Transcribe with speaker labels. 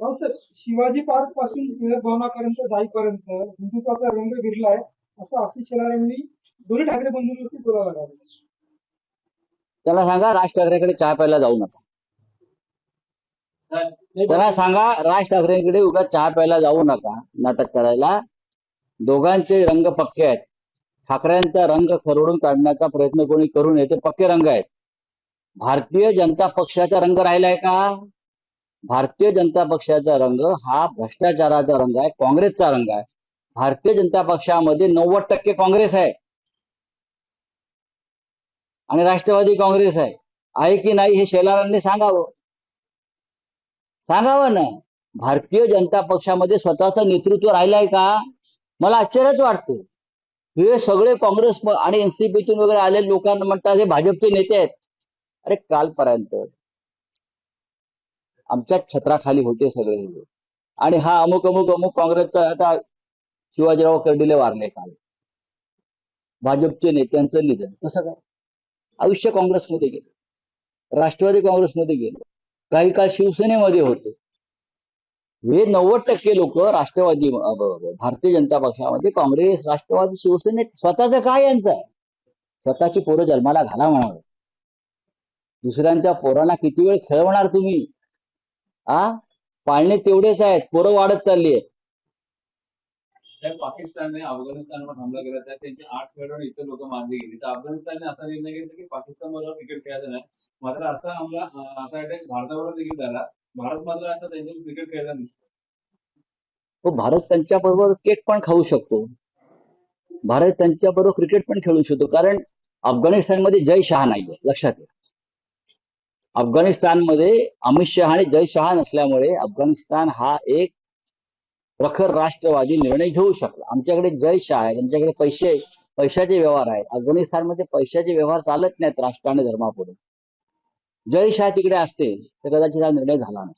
Speaker 1: हो sir, Shivaji park पासून टिळक भवनापर्यंत जाईपर्यंत हिंदुत्वाचा रंग विरलाय असं आशिष शेलार यांनी दोन्ही ठाकरे बंधूंवरती बोलायला लागले.
Speaker 2: त्याला सांगा राज ठाकरेकडे चहा प्यायला जाऊ नका. त्याला सांगा राज ठाकरेंकडे उगाच चहा प्यायला जाऊ नका नाटक करायला. दोघांचे रंग पक्के आहेत. ठाकरेंचा रंग खरडून काढण्याचा प्रयत्न कोणी करू नये, ते पक्के रंग आहेत. भारतीय जनता पक्षाचा रंग राहिलाय का? भारतीय जनता पक्षाचा रंग हा भ्रष्टाचाराचा रंग आहे, काँग्रेसचा रंग आहे. भारतीय जनता पक्षामध्ये 90% काँग्रेस आहे आणि राष्ट्रवादी काँग्रेस आहे की नाही हे शेलारांनी सांगावं. सांगावं ना. भारतीय जनता पक्षामध्ये स्वतःचं नेतृत्व राहिलंय का? मला आश्चर्यच वाटतं. हे सगळे काँग्रेस आणि एनसीपीतून वगैरे आलेले लोकांना म्हणतात हे भाजपचे नेते आहेत. अरे कालपर्यंत आमच्या छत्राखाली होते सगळे हे लोक. आणि हा अमुक अमुक अमुक काँग्रेसचा आता शिवाजीराव कर्डिले वारले काल. भाजपचे नेत्यांचं निधन. कसं काय? आयुष्य काँग्रेसमध्ये गेलं, राष्ट्रवादी काँग्रेसमध्ये गेलं, काही काळ शिवसेनेमध्ये होते. हे 90% लोक राष्ट्रवादी भारतीय जनता पक्षामध्ये, काँग्रेस, राष्ट्रवादी, शिवसेनेत. स्वतःचं काय यांचं आहे? स्वतःची पोरं जन्माला घाला म्हणावं. दुसऱ्यांच्या पोरांना किती वेळ खेळवणार तुम्ही? पाळणे तेवढेच आहेत, पोरं वाढत चालली आहेत.
Speaker 3: पाकिस्तानने अफगाणिस्तानवर हमला केला तर त्यांची 8 खेळाडू इतर लोक मारली गेली. तर अफगाणिस्तानने असा निर्णय घेतला की पाकिस्तान बरोबर क्रिकेट खेळायचं नाही. मात्र असा हमला असा अटॅक भारताबरोबर देखील झाला. भारत मात्र आता त्यांच्यावर क्रिकेट खेळायला दिसतो.
Speaker 2: भारत त्यांच्याबरोबर केक पण खाऊ शकतो. भारत त्यांच्याबरोबर क्रिकेट पण खेळू शकतो. कारण अफगाणिस्तानमध्ये जय शहा नाहीये, लक्षात घ्या. अफगाणिस्तानमध्ये अमित शहा आणि जय शहा नसल्यामुळे अफगाणिस्तान हा एक प्रखर राष्ट्रवादी निर्णय घेऊ शकला. आमच्याकडे जय शहा आहे, आमच्याकडे पैशाचे व्यवहार आहेत. अफगाणिस्तानमध्ये पैशाचे व्यवहार चालत नाहीत राष्ट्र आणि धर्मापुढे. जय शहा तिकडे असते तर कदाचित हा निर्णय झाला नाही.